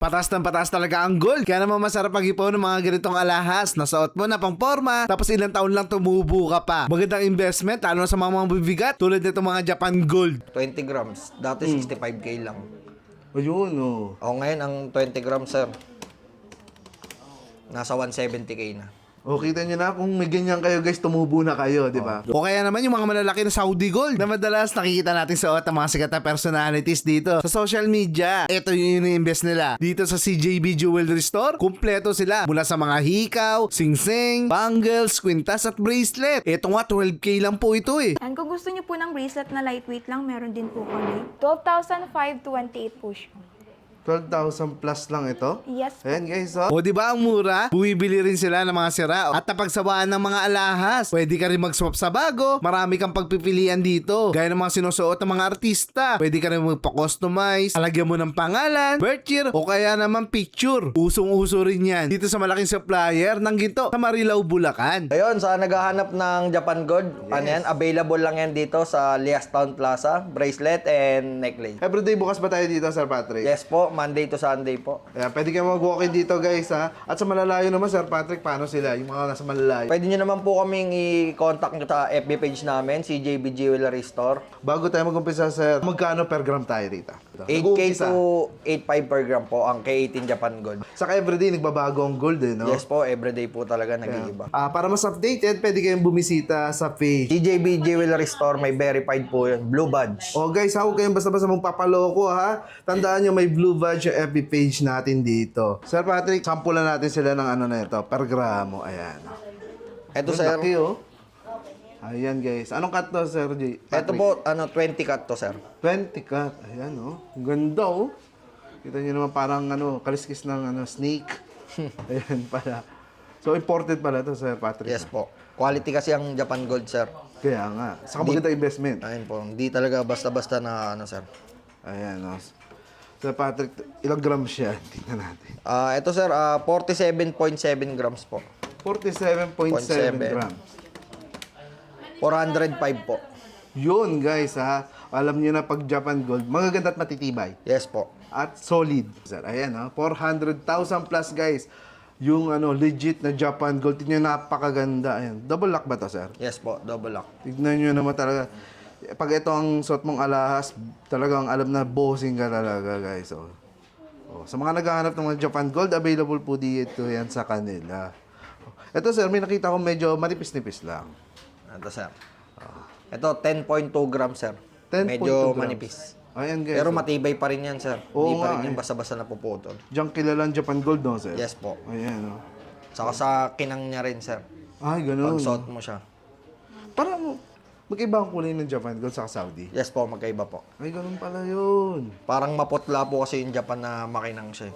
Patas ng patas talaga ang gold. Kaya naman masarap mag-ipon ng mga ganitong alahas. Nasuot mo na pang forma, tapos ilang taon lang tumubo ka pa. Magandang investment, lalo na sa mga bibigat, tulad nitong mga Japan Gold. 20 grams. Dati 65k lang. Ayun, oh. O ngayon, ang 20 grams, sir, nasa 170k na. O, kita nyo na, kung may ganyan kayo guys, tumubo na kayo, di ba? O kaya naman yung mga malalaki na Saudi Gold na madalas nakikita natin sa ng mga sikat na personalities dito sa social media. Ito yung ini-invest nila. Dito sa CJB Jewelry Store, kumpleto sila. Mula sa mga hikaw, singsing, bangles, kwintas at bracelet. Ito nga, 12k lang po ito eh. And kung gusto niyo po ng bracelet na lightweight lang, meron din po kami. 12,528 po siya. 12,000 plus lang ito? Yes po. Ayan guys, oh. O, di ba ang mura? Bumibili rin sila ng mga sira at napagsawaan ng mga alahas. Pwede ka rin mag-swap sa bago. Marami kang pagpipilian dito. Gaya ng mga sinusuot ng mga artista. Pwede ka rin magpa-customize. Alagyan mo ng pangalan, birth year, o kaya naman picture. Usong-uso rin yan dito sa malaking supplier ng ginto sa Marilao, Bulacan. Ayun, sa naghahanap ng Japan Gold, ano yan, available lang yan dito sa Lias Town Plaza, bracelet and necklace. Everyday bukas ba tayo dito, Sir Patrick? Yes po, Monday to Sunday po. Ayan, pwede kayo mag-walk-in dito guys ha. At sa malalayo naman, Sir Patrick, paano sila? Yung mga nasa malalayo. Pwede nyo naman po kaming i-contact nyo sa FB page namin, CJB Jewelry Store. Bago tayo mag-umpisa, Sir, magkano per gram tayo rito? 8K to 8.5 per gram po ang K18 Japan Gold. Saka everyday, nagbabago ang gold eh, no? Yes po, everyday po talaga nag-iiba. Para mas updated, pwede kayong bumisita sa page. CJB Jewelry Store, may verified po yun. Blue badge. O guys, huwag kayong basta-basta magpapaloko ha. Tandaan nyo, may blue badge yung FB page natin dito. Sir Patrick, sampulan natin sila ng ano na ito, per gramo. Ayan. Ito Ang sir, laki, oh. Ayan guys. Anong cut to, Sir J? ito po, 20 cut to sir. 20 cut. Ayan, oh. Ang ganda, oh. Kita nyo naman parang kaliskis ng snake. Ayan pala. So, imported pala to, Sir Patrick. Yes po. Quality kasi ang Japan Gold sir. Kaya nga. Saka maganda investment. Ayun po, hindi talaga basta-basta na sir. Ayan, oh. Sir Patrick, ilang grams siya? Tingnan natin. Ito sir, 47.7 grams po. 47.7 grams. 405 po. Yun, guys, ha. Alam niyo na pag Japan Gold, magaganda at matitibay. Yes po. At solid. Sir, ayan, ha. 400,000 plus, guys. Yung legit na Japan Gold. Tingnan nyo, napakaganda. Ayan. Double lock ba to, sir? Yes po, double lock. Tignan nyo naman talaga. Pag ito ang suot mong alahas, talagang alam na bossing ka talaga, guys. Oh. Sa mga naghahanap ng mga Japan Gold, available po dito yan sa kanila. Ito, sir, may nakita ko medyo manipis-nipis lang. Ito sir. Ito, 10.2 grams sir. 10.2 Medyo grams. manipis. Ayan, guys. Pero matibay pa rin yan sir. Oo Hindi pa nga, rin yan eh. basta-basta napuputol. Diyan kilalang Japan Gold, no, sir? Yes po. Ayan, oh. Saka sa kinang niya rin sir. Ay, ganun. Pag suot mo siya. Parang magkaiba ang kulay ng Japan Gold sa Saudi. Yes po, magkaiba po. Ay, ganun pala yun. Parang maputla po kasi yung Japan na makinang siya.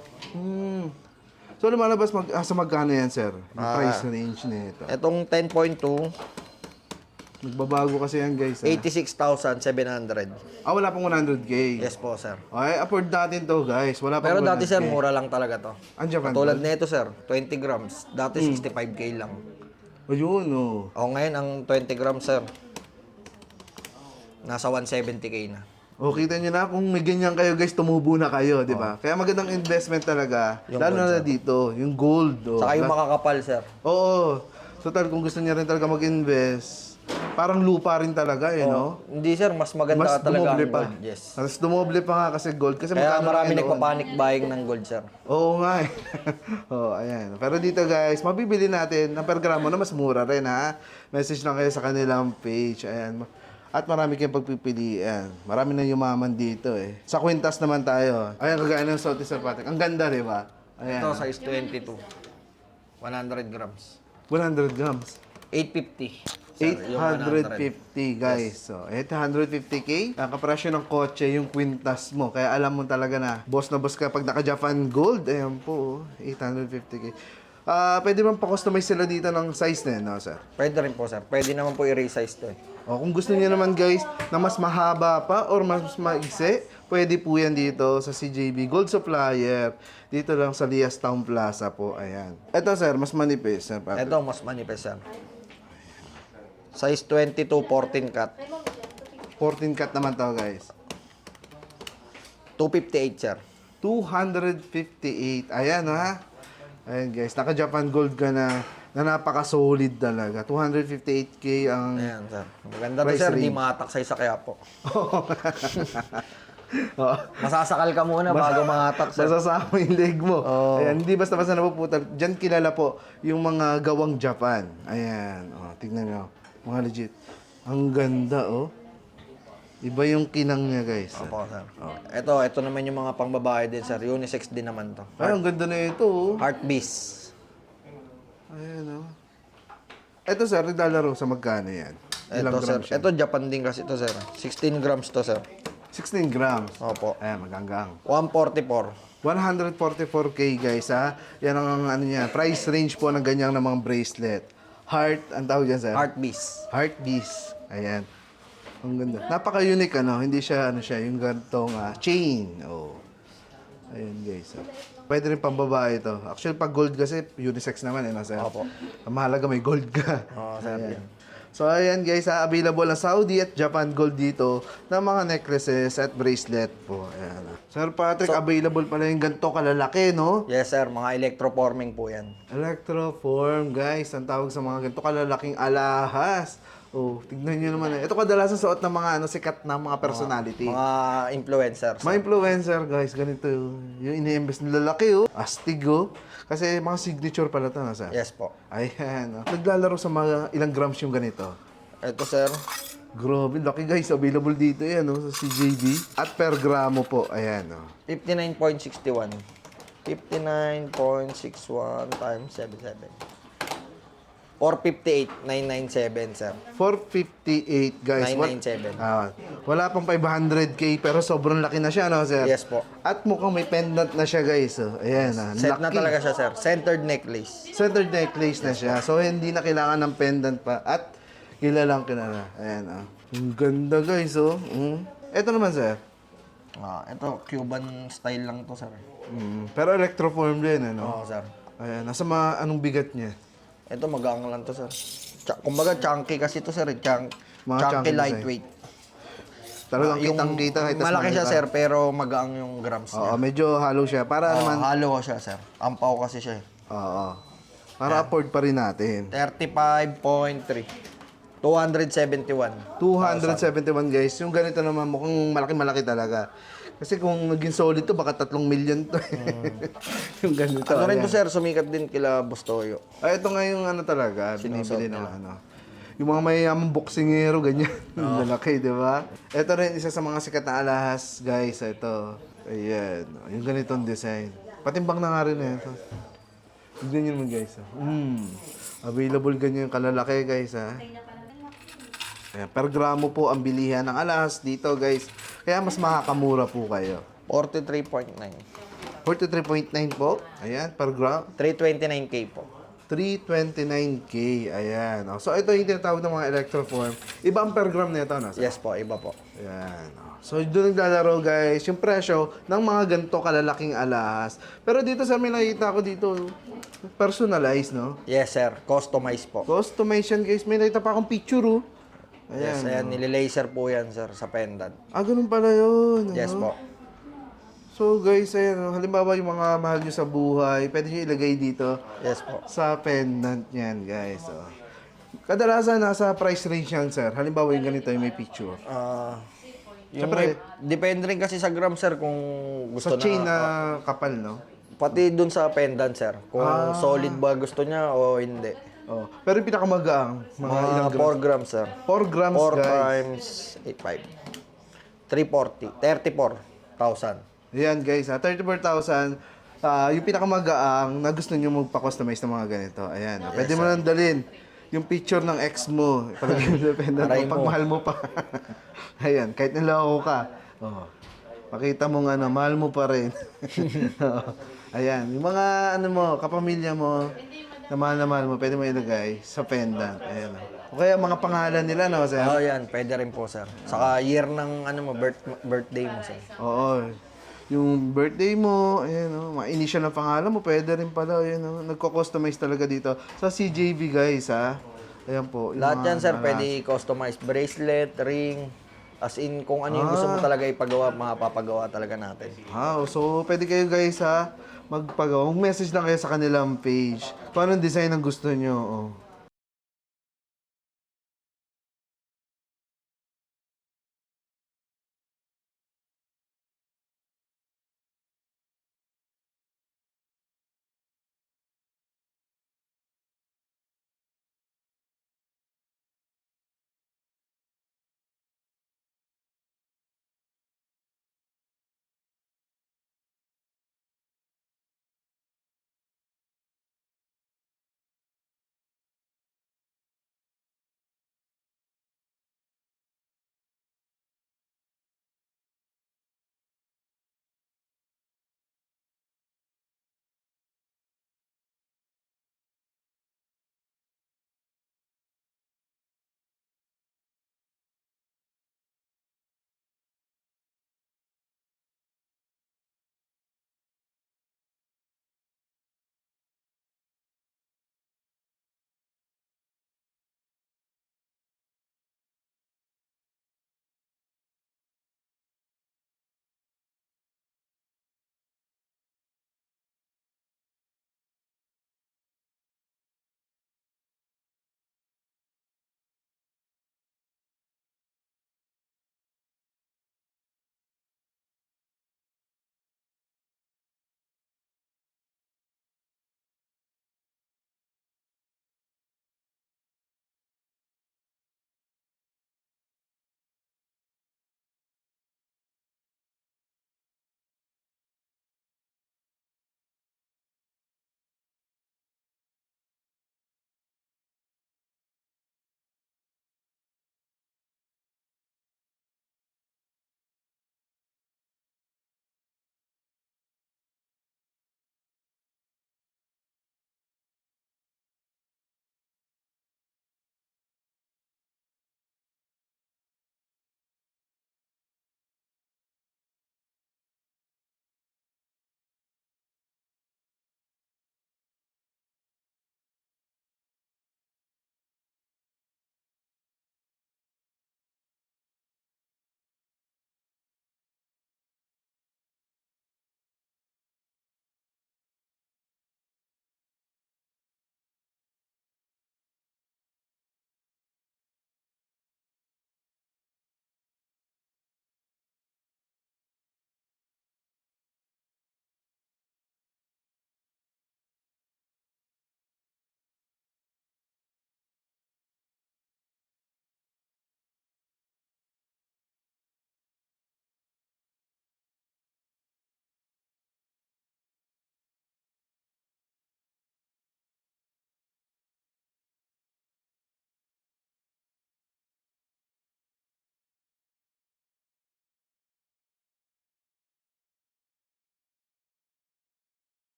So, lumalabas sa magkano yan, sir? Yung price range nito. Itong 10.2, Nagbabago kasi yan, guys. 86,700. Wala pang 100K. Yes po sir. Ay, afford natin to, guys. Wala pang Pero 100K. dati sir, mura lang talaga to. Ang Japan Tulad Gold? nito sir, 20 grams. Dati 65k lang. Ayun, oh. O ngayon, ang 20 grams sir, nasa 170k na. O, kita nyo na, kung may ganyan kayo, guys, tumubo na kayo, di ba? Kaya magandang investment talaga. Yung Lalo gold, na sir. dito, yung gold. Oh. Saka yung makakapal sir. Oo. So, kung gusto niya rin talaga mag-invest, parang lupa rin talaga, no? Hindi sir, mas maganda Mas talaga dumoble ang pa. gold. Yes. Mas dumoble pa nga kasi gold. Kasi Kaya magkano marami lang yun nagpa-panic buying ng gold sir. Oo nga eh. Ayan. Pero dito guys, mabibili natin ng per gramo na mas mura rin ha. Message lang kayo sa kanilang page. Ayan. At marami kayong pagpipilian. Marami na yumaman dito eh. Sa kwintas naman tayo. Ayan, kagaya ng Salty Sir Patrick. Ang ganda, di ba? Ayan. Ito size 22. 100 grams. 100 grams. 850. Sir, yung 100. 850 guys. So, 850k. Ang kapresyo ng kotse, yung kwintas mo. Kaya alam mo talaga na boss ka pag naka-Japan Gold. Ayan po, 850k. Pwede bang pa-customize sila dito ng size na yun, no, sir? Pwede rin po sir. Pwede naman po i-resize to eh. O, kung gusto niyo naman guys na mas mahaba pa or mas maigsi, pwede po yan dito sa CJB Gold Supplier. Dito lang sa Lias Town Plaza po. Ayan. Ito sir, mas manipis. Sir Patrick. Ito, mas manipis sir. Size 22, 14 cut. 14 cut naman to guys. 258 sir. 258. Ayan ha. Ayan guys, naka Japan Gold ka na napaka-solid talaga. 258K ang... Ayan, sir. Maganda to, Price sir. Di range. mataksay sa Quiapo. Oh. Masasakal ka muna bago mangatak, sir. Masasama yung leg mo. Oo. Ayan, hindi basta-basta napuputal. Diyan kilala po yung mga gawang Japan. Ayan, tignan nyo. Mga legit. Ang ganda, oh. Iba yung kinang niya, guys. Opo, sir. Ito naman yung mga pangbabae din, sir. Unisex din naman to. Ay, ang ganda na ito, oh. Heart Beast. Ayan, oh. Ito, sir, naglalaro sa magkano yan? Ilang Ito, sir. grams yan? Ito, Japan din kasi to, sir. 16 grams to, sir. 16 grams. Opo. Ayan, maganggang. 144. 144K, guys, ha? Yan ang ano niya. Price range po ng ganyang na mga bracelet. Heart, ang tawag dyan, sir? Heart Beast. Heart Beast. Ayan. Ang ganda. Napaka-unique, ano? Hindi siya, ano siya, yung gantong chain. Oh. Ayan, guys. Pwede rin pang babae ito. Actually, pag gold kasi, unisex naman, no, sir? Opo. Ang mahalaga, may gold ka. Oo, sir. Ayan. Yan. So, ayan, guys, available ang Saudi at Japan Gold dito ng mga necklaces at bracelet po. Ayan. Sir Patrick, available pala yung ganito kalalaki, no? Yes, sir. Mga electroforming po yan. Electroform, guys. Ang tawag sa mga ganito kalalaking alahas. Oh, tignan nyo naman. Ito kadalasan suot ng mga sikat na mga personality. Mga influencers. Mga influencer, guys. Ganito yung ini-invest na lalaki, oh. Astig, oh. Kasi mga signature pala ito, no, sir? Yes po. Ayan, oh. Naglalaro sa mga ilang grams yung ganito. Ito, sir. Grabe, laki guys. Available dito yan, oh, sa CJB. At per gramo po. Ayan, oh. 59.61. 59.61 times 77. 458,997, sir. 458, guys. 997. Wala pang 500K pero sobrang laki na siya, no, sir? Yes po. At mukhang may pendant na siya, guys. Oh. Ayan, Set na laki. talaga siya, sir. Centered necklace. Centered necklace na siya. So, hindi na kailangan ng pendant pa. At kilalang kilala. Ayan, oh. Ang ganda, guys, oh. Ito naman, sir. Ito, Cuban style lang to, sir. Pero electroform din, ano? Oo, sir. Ayan, nasa anong bigat niya? Ito, magaang lang to, sir. Kumbaga, chunky kasi to, sir. Mga Chunky chunky lightweight. Talagang Yung kitang-kita. kahit tas malaki siya, malita. sir, pero magaang yung grams Oo, niya. medyo hollow siya. Para naman, Halo ko siya, sir. Ampaw kasi siya. oo. Para afford pa rin natin. 35.3. 271. 271, guys. Yung ganito naman, mukhang malaki-malaki talaga. Kasi kung naging solid to, baka 3 million to. Yung ganito. Ano rin to, ayan. sir? Sumikat din kila Bustoyo. Ay, ito nga yung ano talaga, Sinusuot binibili ng nila. ano. Yung mga mayayamang boksingero, ganyan. Lalaki, di ba? Ito rin, isa sa mga sikat na alahas, guys. Ito. Ayan. Yung ganitong design. Patimbang na nga rin eh. Ito. Tignan nyo naman, guys. Available ganyan yung kalalaki, guys. Ha? Ayan, per gramo po ang bilihan ng alahas dito, guys. Kaya mas makakamura po kayo. 43.9. 43.9 po. Ayan, per gram. 329K po. 329K. Ayan. Oh. So, ito yung tinatawag ng mga electroform. Iba ang per gram nito, no? Yes po, iba po. Ayan. Oh. So, doon naglalaro, guys, yung presyo ng mga ganito kalalaking alahas. Pero dito sa may nakita ko dito, personalized, no? Yes, sir. Customized po. Customization, guys. May nakita pa akong picture, oh. Yes, ayan. Nililaser po yan, sir, sa pendant. Ganun pala yun. Yes ano? po. So, guys, ayan, oh. Halimbawa yung mga mahal nyo sa buhay, pwede nyo ilagay dito Yes po. sa pendant yan, guys. Oh. Kadalasan, nasa price range yan, sir. Halimbawa yung ganito, yung may picture. Yung Siyempre, depende rin kasi sa gram, sir, kung Sa gusto chain na. na kapal, no? Pati dun sa pendant, sir. Kung solid ba gusto niya o hindi. Oh. Pero yung pinakamagaang, mga ilang Mga grams? 4 grams, sir. 4 grams, 4 guys. times 8.5. 34,000. Ayan, guys. 34,000. Yung pinakamagaang na gusto nyo magpa-customize ng mga ganito. Ayan. Pwede mo nang dalhin yung picture ng ex mo. Palagay mo sa pendant Aray mo, pag mo. mahal mo pa. Ayan, kahit niloko ka. Oh. Pakita mo nga na mahal mo pa rin. Ayan, yung mga ano mo, kapamilya mo, na mahal mo, pwede mo ilagay sa pendant. Ayan. O kaya mga pangalan nila, no, sir? Oh, yan. Pwede rin po, sir. Saka year ng birthday mo, sir. Oo. Yung birthday mo, ayan, mga initial na pangalan mo, pwede rin pala, ayan, nagko-customize talaga dito. Sa CJB, guys, ha? Ayan po. yung Lahat mga yan, sir, alahas. pwede customize bracelet, ring, As in, kung ano yung gusto mo talaga ipagawa, mapapagawa talaga natin. Wow, so pwede kayo guys ha, magpagawa. Mag-message lang kayo sa kanilang page. Kung anong design ang gusto nyo. Oh.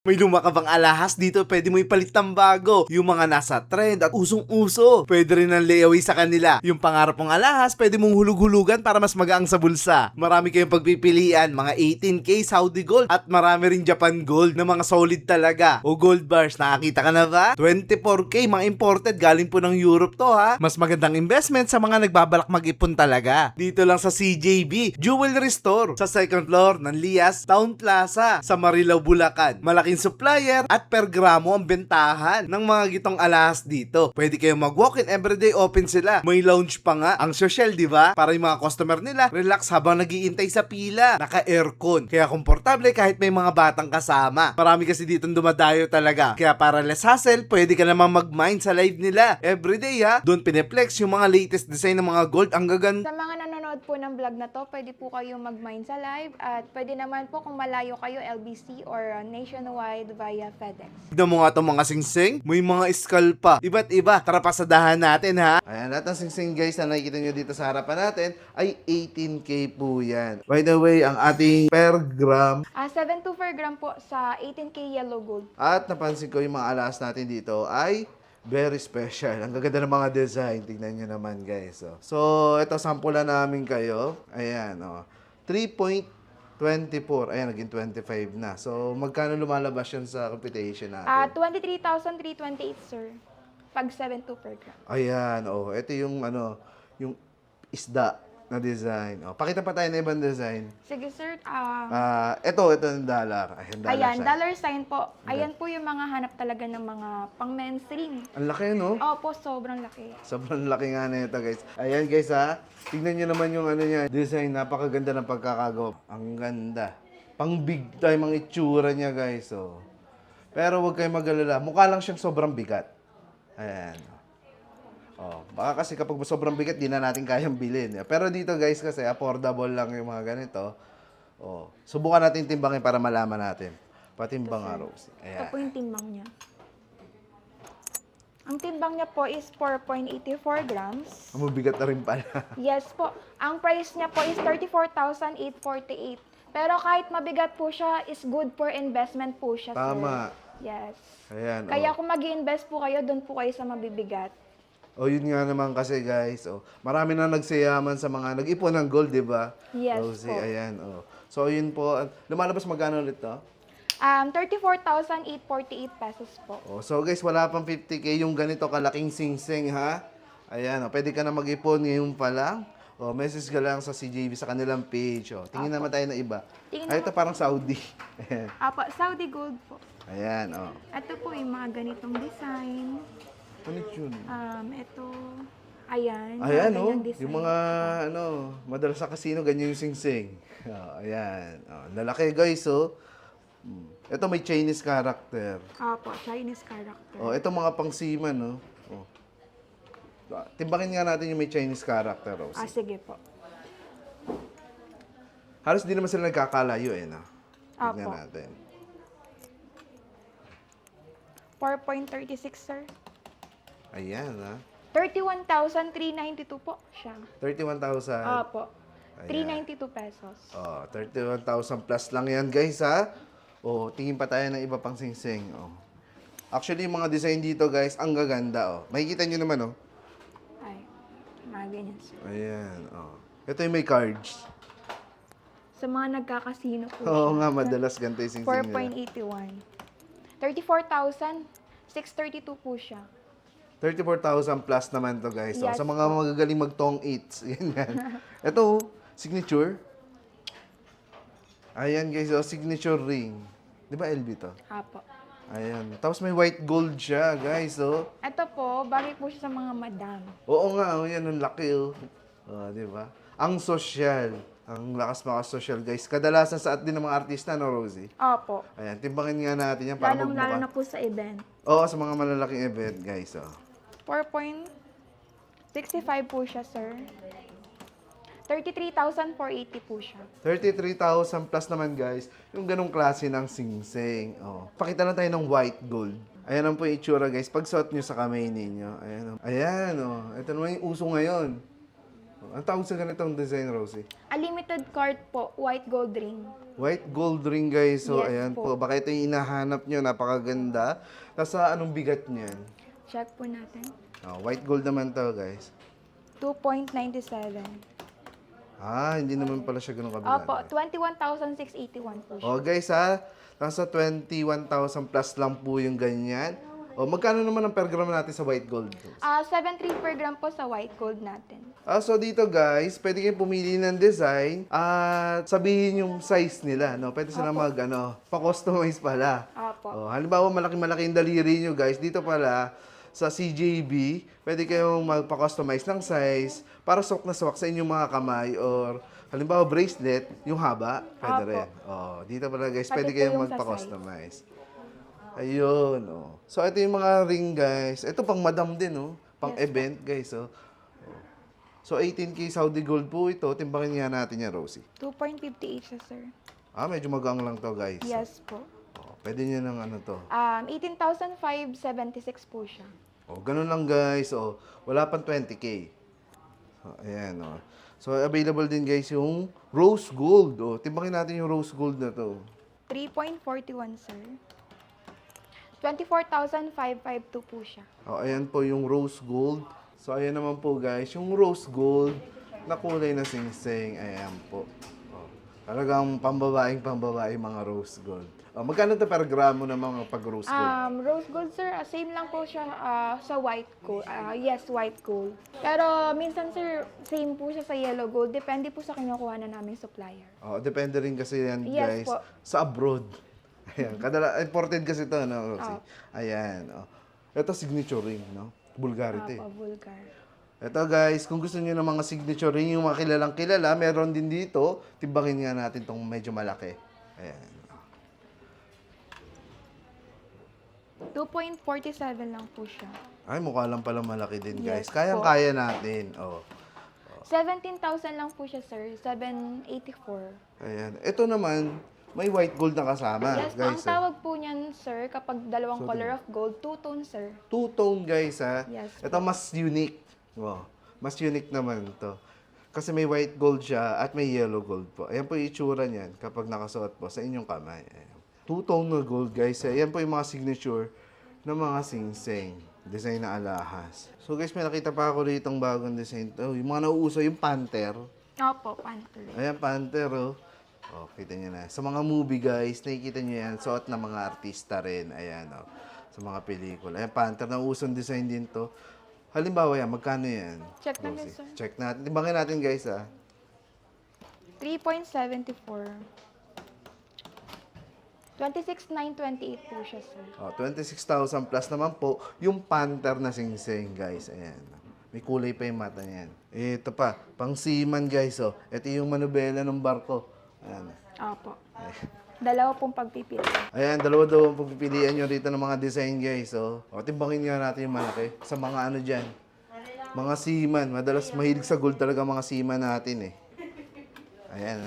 May lumakabang alahas dito, pwede mo ipalit ng bago. Yung mga nasa trend at usong-uso, pwede rin ang layaway sa kanila. Yung pangarap mong alahas, pwede mong hulug-hulugan para mas magaang sa bulsa. Marami kayong pagpipilian, mga 18K Saudi Gold at marami rin Japan Gold na mga solid talaga. O gold bars, nakakita ka na ba? 24K, mga imported, galing po ng Europe to ha. Mas magandang investment sa mga nagbabalak mag-ipon talaga. Dito lang sa CJB, Jewelry Store, sa second floor ng Lias Town Plaza, sa Marilao, Bulacan. Malaking supplier at per gramo ang bentahan ng mga gitong alahas dito. Pwede kayong mag-walk-in, everyday open sila. May lounge pa nga. Ang social, di ba? Para yung mga customer nila relax habang nagiintay sa pila. Naka-aircon. Kaya komportable kahit may mga batang kasama. Marami kasi dito dumadayo talaga. Kaya para less hassle, pwede ka naman mag-mine sa live nila. Everyday ha. Doon pineplex yung mga latest design ng mga gold. Ang gaganda. Sa mga nanonood po ng vlog na to, pwede po kayong mag-mine sa live at pwede naman po kung malayo kayo, LBC or nationwide via FedEx. Tignan mo nga itong mga singsing. May mga skull pa. Iba't iba. Tara pasadahan natin ha. Ayan, lahat ng singsing guys na nakikita nyo dito sa harapan natin ay 18K po yan. By the way, ang ating per gram 7.2 per gram po sa 18K yellow gold. at napansin ko yung mga alas natin dito ay very special. Ang gaganda ng mga design. Tignan nyo naman guys. So ito, sampulan namin kayo. Ayan, 3.24. Ayan, naging 25 na. So, magkano lumalabas yan sa computation natin? 23,328 sir. Pag 7.2 per gram. Ayan, ito yung yung isda na design. Pakita pa tayo ng ibang design. Sige sir. Ito yung dollar. Ayan, dollar sign po. Ayan po yung mga hanap talaga ng mga pang mainstream. Ang laki, no? Opo, sobrang laki. Sobrang laki nga na ito, guys. Ayan, guys, ha. Tignan nyo naman yung niya. Design, napakaganda ng pagkakagawa. Ang ganda. Pang big time ang itsura niya, guys. Pero huwag kayong mag-alala. Mukha lang siyang sobrang bigat. Ayan. Baka kasi kapag sobrang bigat, di na natin kayang bilhin. Pero dito, guys, kasi affordable lang yung mga ganito. Subukan natin timbangin para malaman natin. Patimbang nga, Rosie. Ito Ayan. po yung timbang niya. Ang timbang niya po is 4.84 grams. Mabigat na rin pala. Yes po. Ang price niya po is 34,848. Pero kahit mabigat po siya, is good for investment po siya, Tama. sir. Yes. Ayan, Kaya kung mag-i-invest po kayo, doon po kayo sa mabibigat. yun nga naman kasi guys. Marami na nagsayaman sa mga nag-ipon ng gold, di ba? Yes Rosie, po. ayan. So, yun po. Lumalabas magkano ulit to? 34,848 pesos po. So, guys, wala pang 50K yung ganito kalaking singsing, ha? Ayan, pwede ka na mag-ipon ngayon pa lang. Message ka lang sa CJB sa kanilang page. Tingin naman tayo na iba. Tingin Ito parang Saudi. Ayan. Apo, Saudi gold po. Ayan, Ito po yung mga ganitong design. Ano yun? Ito. Ayan. Ayan, mga ganyang design. yung mga, madalas sa casino, ganyan yung singsing. Ayan. Lalaki, guys, Ito may Chinese character. Apo, Chinese character. Ito mga pangsiman, Timbangin nga natin yung may Chinese character, Rosie. Sige po. Halos di naman sila nagkakalayo, no? Tignan Apo. natin. 4.36, sir. Ayan, 31,392 po siya. 31,000. Apo. Ayan. 392 pesos. 31,000 plus lang yan, guys, ha? Tingin pa tayo ng iba pang singsing, Actually, yung mga design dito, guys, ang gaganda, Makikita nyo naman, Ay, mga ganyan, sir. Ayan, Ito yung may cards. Sa mga nagkakasino po Oo siya. nga, madalas ganito yung singsing nila. 4.81. 34,632 po siya. 34,000 plus naman to, guys. Yes Sa mga magagaling mag-tong eats. Yan. Ito, signature. Ayan, guys. Signature ring. Di ba LB to? Apo. Ayan. Tapos may white gold siya, guys. Ito po, bagay po siya sa mga madam. Oo nga, yan. Ang laki, di ba? Ang social. Ang lakas social, guys. Kadalasan sa din ng mga artista, no, Rosie? Opo. Ayan. Timbangin nga natin yan para Lalong-lalo na magmukha. po sa event. Oo, sa mga malalaking event, guys. 4.65 po siya, sir. 33,480 po siya. 33,000 plus naman, guys. Yung ganong klase ng singsing. Pakita lang tayo ng white gold. Ayan ang po yung itsura, guys. Pag suot nyo sa kamay ninyo. Ayan. Ito naman yung uso ngayon. Ang tawag sa ganitong design, Rosie? A limited card po, white gold ring. White gold ring, guys. So, Yes ayan po. po. Baka ito yung hinahanap nyo. Napakaganda. Tapos, anong bigat niyan? Check po natin. White gold naman to, guys. 2.97. Hindi naman pala siya ganun kabigat. Opo, 21,681 po siya. Guys, nasa 21,000 plus lang po yung ganyan. Magkano naman ang per gram natin sa white gold? 7.3 per gram po sa white gold natin. So dito guys, pwede kayong pumili ng design at sabihin yung size nila, no? Pwede sila pa-customize pala. Opo. Halimbawa, malaki-malaki yung daliri nyo guys. Dito pala, sa CJB, pwede kayong magpa-customize ng size para swak na swak sa inyong mga kamay or halimbawa bracelet, yung haba, pwede Opo. rin. Dito pala guys, Pati pwede po kayong yung sa magpa-customize. Ayun, So, ito yung mga ring, guys. Ito pang madam din, Pang event, guys, So, 18K Saudi Gold po ito. Timbangin nga natin yan, Rosie. 2.58 siya, sir. Medyo magang lang to, guys. Yes po. Pwede nyo ng ano to. 18,576 po siya. Ganun lang, guys. Wala pang 20K. Ayan, So, available din, guys, yung rose gold. Timbangin natin yung rose gold na to. 3.41, sir. 24,552 po siya. Ayan po yung rose gold. So, ayan naman po guys, yung rose gold na kulay na singsing. Ayan po. Talagang pambabaeng mga rose gold. Magkano to per gramo ng mga pag rose gold? Rose gold, sir, same lang po siya sa white gold. Yes, white gold. Pero minsan, sir, same po siya sa yellow gold. Depende po sa kinukuha na naming supplier. Depende rin kasi yan guys Yes po. sa abroad. Ayan, imported kasi to, no, Rosie? Ayan, Ito signature ring, no? Vulgarity. Vulgar. Ito guys, kung gusto niyo ng mga signature ring, yung mga kilalang kilala, meron din dito. Timbangin nga natin tong medyo malaki. Ayan. 2.47 lang po siya. Mukha lang pala malaki din guys. Yes Kayang-kaya natin. 17,000 lang po siya, sir. 784. Ayan. Ito naman, may white gold na kasama, Yes, guys. ang tawag po niyan, sir, kapag dalawang color of gold, two-tone, sir. Two-tone, guys, Yes Ito mas unique. Mas unique naman to. Kasi may white gold siya at may yellow gold po. Ayan po yung itsura niyan kapag nakasuot po sa inyong kamay. Ayan. Two-tone na gold, guys. Ayan po yung mga signature ng mga singsing. Design na alahas. So, guys, may nakita pa ako rito bagong design. Yung mga nauuso, yung Panther. Opo, panther. Ayan, Panther, kita nyo na. Sa mga movie, guys, nakikita nyo yan. Suot ng mga artista rin. Ayan, Sa mga pelikula. Ayan, Panther. Nausong design din to. Halimbawa yan, magkano yan? Check natin, Rosie? sir. Check natin. Timbangin natin, guys, 3.74. 26,928 po siya, sir. 26,000 plus naman po yung Panther na singsing, guys. Ayan. May kulay pa yung mata niyan. Ito pa, pang seaman, guys, Ito yung manubela ng barko. Ayan. Opo. Dalawa pong pagpipili. Ayan, dalawa daw ang pagpipilian nyo rito ng mga design, guys. Timbangin nga natin yung malaki. Sa mga ano dyan. Mga seaman. Madalas mahilig sa gold talaga mga seaman natin, Ayan,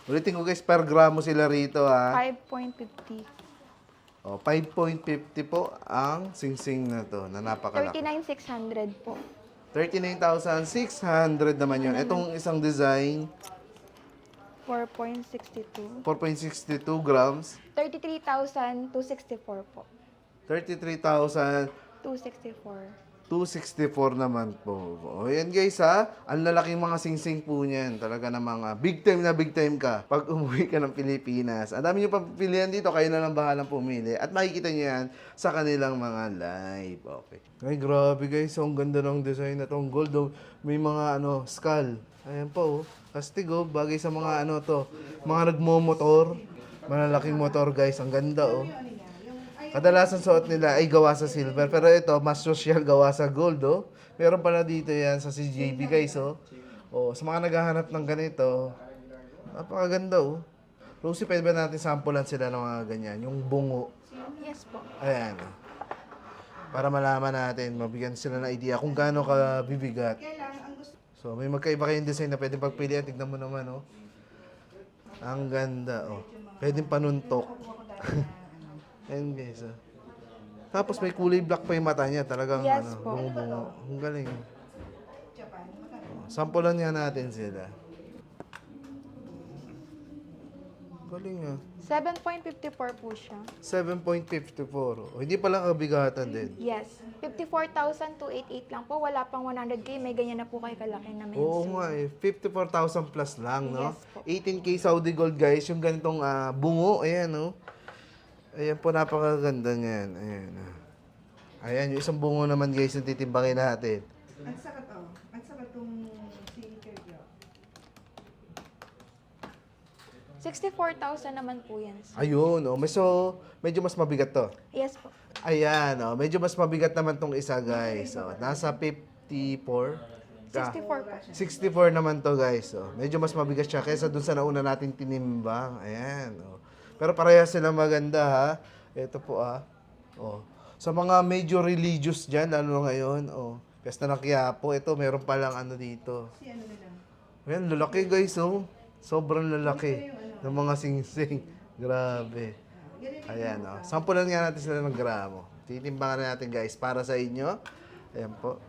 Ulitin ko, guys, per gramo sila rito, 5.50. 5.50 po ang singsing na to, na napakalaki. 39,600 po. 39,600 naman yun. Itong isang design, 4.62. 4.62 grams, 33,264 po. 33,264 264. naman po. Ayan guys ang lalaking mga singsing po niyan. Talaga namang big time ka pag umuwi ka ng Pilipinas. Ang dami nyo papipilian dito, kayo na lang bahalang pumili. At makikita nyo yan sa kanilang mga live. Okay. Ay, grabe guys. Ang ganda ng design na tong gold. May mga skull. Ayan po. Astig bagay sa mga mga nagmomotor. Malalaking motor guys. Ang ganda Kadalasan suot nila ay gawa sa silver. Pero ito, mas social gawa sa gold, Meron pala dito yan sa CJB, guys, sa mga naghahanap ng ganito, napakaganda, Rosie, pwede ba natin sampulan sila ng mga ganyan? Yung bungo. Yes po. Ayan. Para malaman natin, mabigyan sila ng idea kung gaano ka bibigat. So, may magkaiba kayong design na pwedeng pagpilian. Tignan mo naman, Ang ganda, Pwedeng panuntok. Ayan guys, Tapos may kulay black pa yung mata niya. Talagang Yes po. bungo-bungo. Ang galing. Sampulan nga natin sila. Galing ah. 7.54 po siya. 7.54. Hindi pala kabigatan din. Yes. 54,288 lang po. Wala pang 100K. May ganyan na po kayo kalaki na mensa. Oo nga eh. 54,000 plus lang, no? Yes po. 18K Saudi Gold, guys. Yung ganitong bungo. Ayan, no? Ayan po, napakaganda niyan. Ayan. Ayan, yung isang bungo naman, guys, yung titimbangin natin. Ang sakat, oh. Ang sakat tong skincare niya. 64,000 naman po yan. Sir. Ayun, oh. Medyo mas mabigat to. Yes po. Ayan, oh. Medyo mas mabigat naman tong isa, guys. Oh, nasa 54. 64 po. 64 naman to, guys. Oh. Medyo mas mabigat siya kaysa dun sa nauna nating tinimbang. Ayan, oh. Pero parehas sila maganda, ha. Ito po, Oh. Sa mga medyo religious dyan, lalo ngayon, Pesta ng Quiapo, ito, meron palang ano dito. Si ano na lang. Ayan, lalaki, guys, oh. Sobrang lalaki ng mga singsing. Grabe. Ayan, oh. Sampulan nga natin sila ng gramo. Titimbangan na natin, guys, para sa inyo. Ayan po.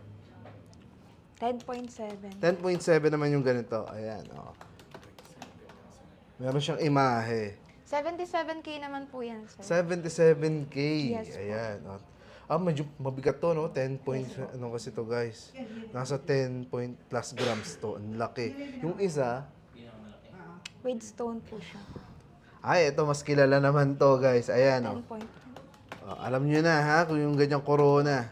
10.7. 10.7 naman yung ganito. Ayan, oh. Meron siyang imahe. 77K naman po yan, sir. 77K. Yes po. Ayan, oh. Medyo mabigat to, no? 10 point, ano kasi to, guys? Nasa 10 point plus grams to. Ang laki. Yung isa, With stone po siya. ito, mas kilala naman to, guys. Ayan, oh. 10.1. Alam nyo na, ha? Kung yung ganyang corona.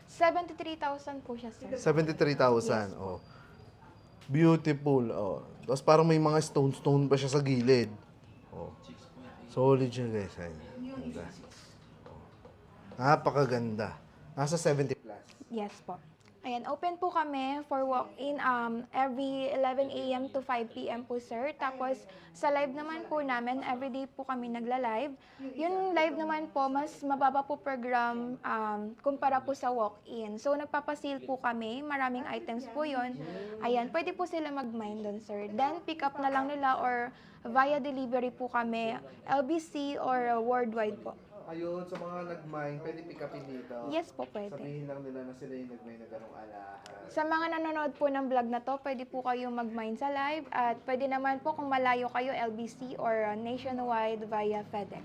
73,000 po siya, sir. 73,000. Oh. Beautiful. Oh. Tapos parang may mga stone pa siya sa gilid. Oh. Solid siya, guys. Ayan. Ganda. Oh. Napakaganda. Nasa 70 plus. Yes po. Ayan, open po kami for walk-in every 11 a.m. to 5 p.m. po, sir. Tapos, sa live naman po namin, everyday po kami nagla-live. Yung live naman po, mas mababa po per gram kumpara po sa walk-in. So, nagpapasil po kami. Maraming items po yon. Ayan, pwede po sila mag-mine doon, sir. Then, pick up na lang nila or via delivery po kami, LBC or worldwide po. Ayun, sa mga nag-mine, pwede pick upin dito. Yes po, pwede. Sabihin lang nila na sila yung nag-mine na ganong alahas. Sa mga nanonood po ng vlog na to, pwede po kayong mag-mine sa live at pwede naman po kung malayo kayo, LBC or nationwide via FedEx.